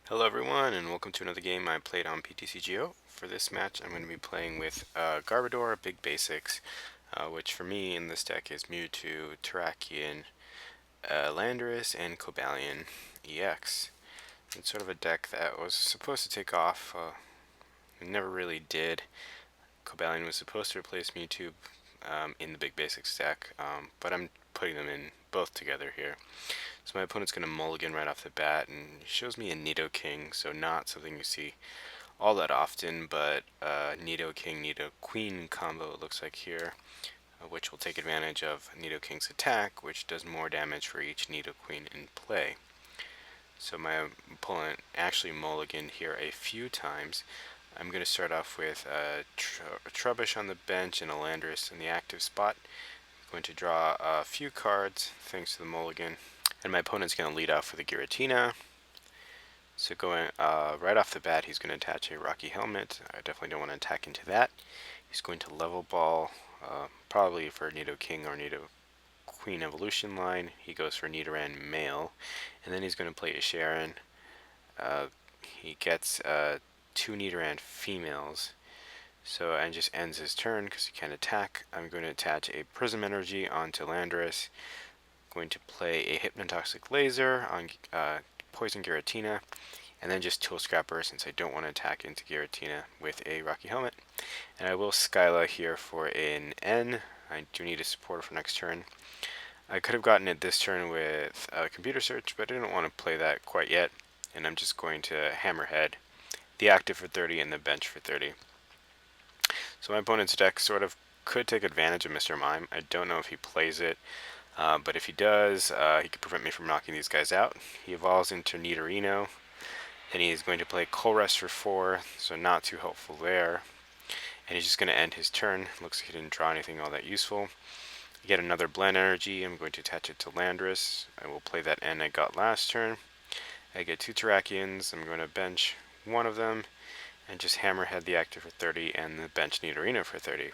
Hello everyone, and welcome to another game I played on Ptcgo. For this match, I'm going to be playing with Garbodor, Big Basics, which for me in this deck is Mewtwo, Terrakion, Landorus, and Cobalion EX. It's sort of a deck that was supposed to take off. It never really did. Cobalion was supposed to replace Mewtwo in the Big Basics deck, but I'm putting them in both together here. So my opponent's going to mulligan right off the bat, and he shows me a Nidoking, so not something you see all that often, but Nidoking, Nidoqueen combo it looks like here, which will take advantage of Nidoking's attack, which does more damage for each Nidoqueen in play. So my opponent actually mulliganed here a few times. I'm going to start off with a Trubbish on the bench and a Landorus in the active spot. I'm going to draw a few cards thanks to the mulligan. And my opponent's going to lead off with a Giratina. So going right off the bat, he's going to attach a Rocky Helmet. I definitely don't want to attack into that. He's going to level ball, probably for Nidoking or Nidoqueen evolution line. He goes for Nidoran male, and then he's going to play a Sharon. He gets two Nidoran females. So and just ends his turn because he can't attack. I'm going to attach a Prism Energy onto Landorus. Going to play a Hypnotoxic Laser on Poison Giratina, and then just Tool Scrapper since I don't want to attack into Giratina with a Rocky Helmet. And I will Skyla here for an N. I do need a supporter for next turn. I could have gotten it this turn with Computer Search, but I didn't want to play that quite yet, and I'm just going to Hammerhead, the active for 30 and the bench for 30. So my opponent's deck sort of could take advantage of Mr. Mime. I don't know if he plays it. But if he does, he could prevent me from knocking these guys out. He evolves into Nidorino, and he's going to play Colress for 4, so not too helpful there. And he's just going to end his turn. Looks like he didn't draw anything all that useful. I get another Blend Energy. I'm going to attach it to Landorus. I will play that N I got last turn. I get 2 Terrakions. I'm going to bench one of them, and just Hammerhead the active for 30, and the bench Nidorino for 30.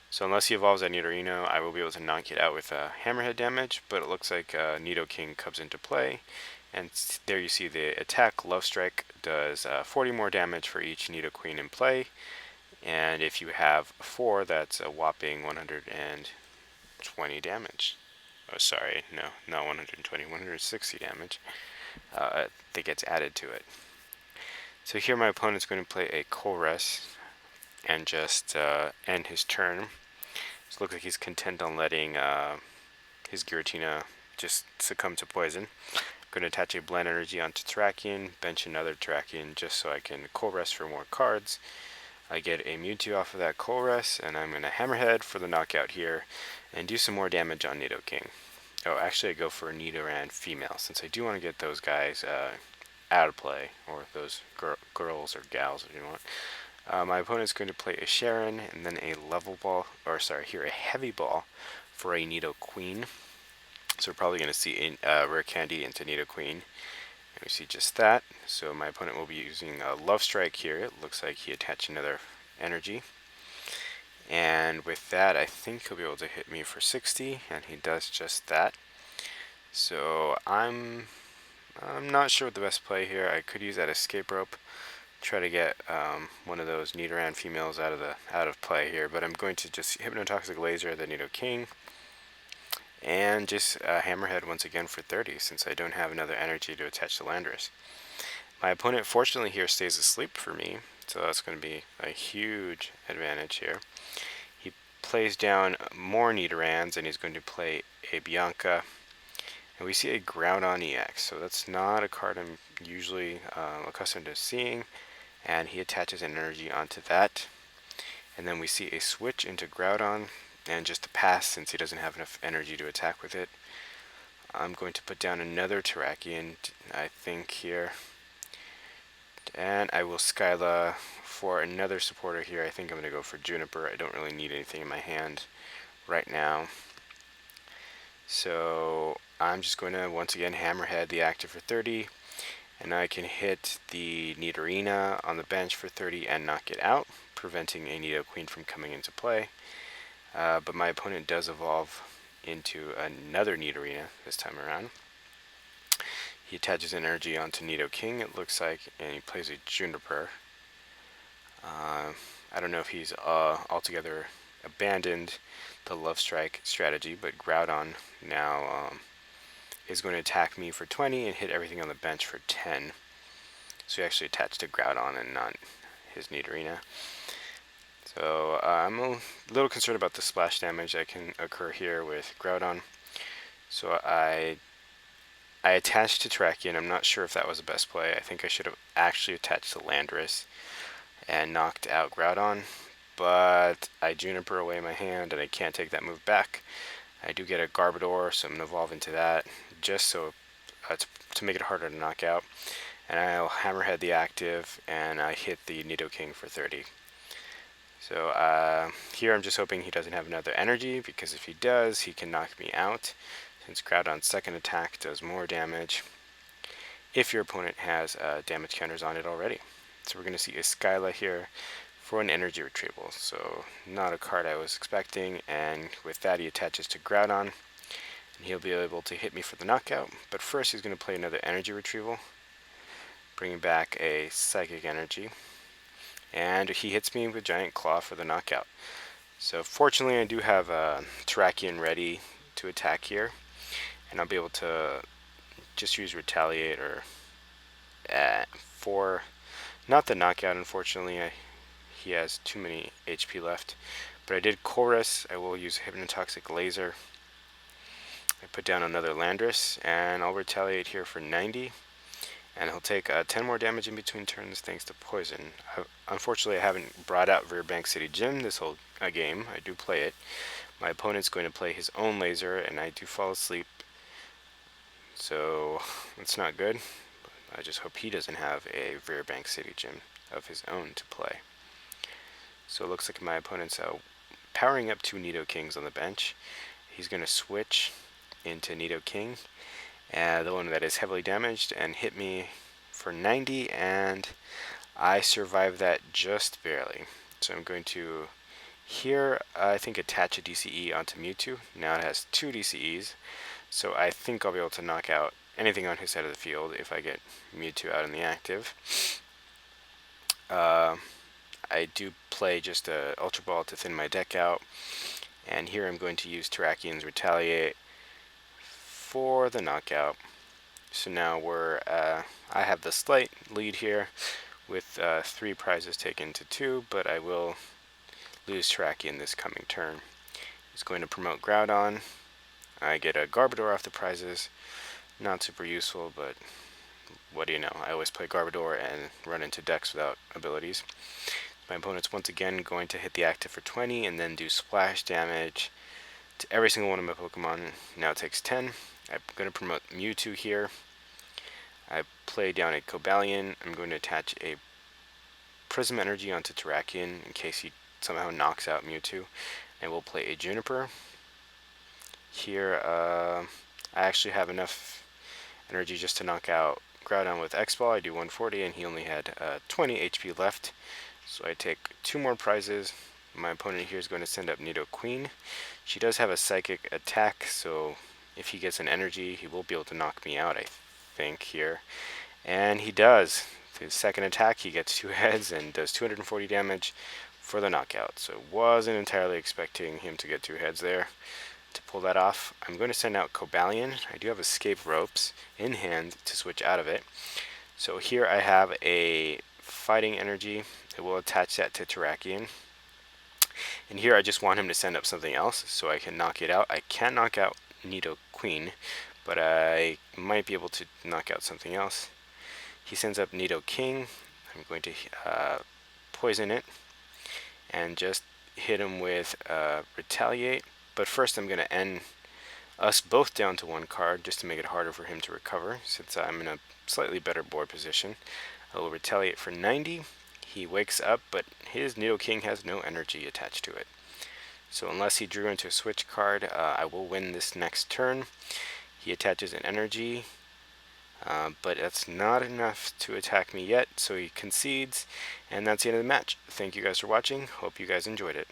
So unless he evolves at Nidorino, I will be able to knock it out with Hammerhead damage, but it looks like Nidoking comes into play. And there you see the attack, Love Strike, does 40 more damage for each Nidoqueen in play. And if you have 4, that's a whopping 120 damage. Oh, sorry, no, not 120, 160 damage that gets added to it. So here my opponent's going to play a Colress and just end his turn. So it looks like he's content on letting his Giratina just succumb to poison. I'm going to attach a Blend Energy onto Terrakion, bench another Terrakion just so I can Colress for more cards. I get a Mewtwo off of that Colress, and I'm going to Hammerhead for the knockout here and do some more damage on Nidoking. Oh, actually I go for a Nidoran female since I do want to get those guys out of play, or those girls or gals if you want. My opponent's going to play a Sharon and then a level ball, or sorry, here a heavy ball for a Nidoqueen. So we're probably going to see a rare candy into Nidoqueen. And we see just that. So my opponent will be using a Love Strike here. It looks like he attached another energy. And with that, I think he'll be able to hit me for 60, and he does just that. So I'm not sure what the best play here. I could use that escape rope. Try to get one of those Nidoran females out of play here, but I'm going to just Hypnotoxic Laser the Nidoking and just Hammerhead once again for 30 since I don't have another energy to attach to Landorus. My opponent fortunately here stays asleep for me, so that's going to be a huge advantage here. He plays down more Nidorans and he's going to play a Bianca. And we see a Groudon EX, so that's not a card I'm usually accustomed to seeing. And he attaches an energy onto that. And then we see a switch into Groudon, and just a pass since he doesn't have enough energy to attack with it. I'm going to put down another Terrakion, I think, here. And I will Skyla for another supporter here. I think I'm going to go for Juniper. I don't really need anything in my hand right now. So I'm just going to once again Hammerhead the active for 30. And I can hit the Nidorina on the bench for 30 and knock it out, preventing a Nidoqueen from coming into play. But my opponent does evolve into another Nidorina this time around. He attaches energy onto Nidoking, it looks like, and he plays a Juniper. I don't know if he's altogether abandoned the Love Strike strategy, but Groudon now is going to attack me for 20 and hit everything on the bench for 10. So he actually attached to Groudon and not his Nidorina. So I'm a little concerned about the splash damage that can occur here with Groudon. So I attached to Terrakion. I'm not sure if that was the best play. I think I should have actually attached to Landorus and knocked out Groudon. But I Juniper away my hand and I can't take that move back. I do get a Garbodor, so I'm going to evolve into that just so to make it harder to knock out. And I'll Hammerhead the active and I hit the Nidoking for 30. So here I'm just hoping he doesn't have another energy, because if he does, he can knock me out, since Groudon's second attack does more damage if your opponent has damage counters on it already. So we're going to see a Skyla here for an energy retrieval. So not a card I was expecting, and with that he attaches to Groudon, and he'll be able to hit me for the knockout. But first he's going to play another energy retrieval, bringing back a Psychic Energy. And he hits me with Giant Claw for the knockout. So fortunately I do have Terrakion ready to attack here, and I'll be able to just use Retaliate or for not the knockout. Unfortunately he has too many HP left, but I did Chorus. I will use Hypnotoxic Laser. I put down another Landorus, and I'll Retaliate here for 90. And he'll take 10 more damage in between turns thanks to poison. Unfortunately, I haven't brought out Riverbank City Gym this whole game. I do play it. My opponent's going to play his own laser, and I do fall asleep. So it's not good. I just hope he doesn't have a Riverbank City Gym of his own to play. So it looks like my opponent's powering up 2 Nidokings on the bench. He's going to switch into Nidoking, the one that is heavily damaged, and hit me for 90, and I survived that just barely. So I'm going to here I think attach a DCE onto Mewtwo. Now it has 2 DCEs, so I think I'll be able to knock out anything on his side of the field if I get Mewtwo out in the active. I do play just a Ultra Ball to thin my deck out, and here I'm going to use Terrakion's Retaliate for the knockout. So now I have the slight lead here with 3 prizes taken to 2, but I will lose Terrakion this coming turn. He's going to promote Groudon. I get a Garbodor off the prizes. Not super useful, but what do you know? I always play Garbodor and run into decks without abilities. My opponent's once again going to hit the active for 20 and then do splash damage to every single one of my Pokemon. Now it takes 10. I'm going to promote Mewtwo here. I play down a Cobalion. I'm going to attach a Prism Energy onto Terrakion in case he somehow knocks out Mewtwo. And we'll play a Juniper. Here I actually have enough energy just to knock out Groudon with X-Ball. I do 140 and he only had 20 HP left. So I take 2 more prizes. My opponent here is going to send up Nidoqueen. She does have a Psychic attack, so if he gets an energy, he will be able to knock me out, I think, here. And he does. His second attack, he gets 2 heads and does 240 damage for the knockout. So wasn't entirely expecting him to get 2 heads there. To pull that off, I'm going to send out Cobalion. I do have Escape Ropes in hand to switch out of it. So here I have a Fighting Energy. I will attach that to Terrakion. And here I just want him to send up something else so I can knock it out. I can't knock out Nidoqueen, but I might be able to knock out something else. He sends up Nidoking. I'm going to poison it and just hit him with Retaliate. But first I'm going to end us both down to 1 card just to make it harder for him to recover, since I'm in a slightly better board position. I will Retaliate for 90. He wakes up, but his Nidoking has no energy attached to it. So unless he drew into a switch card, I will win this next turn. He attaches an energy, but that's not enough to attack me yet, so he concedes, and that's the end of the match. Thank you guys for watching. Hope you guys enjoyed it.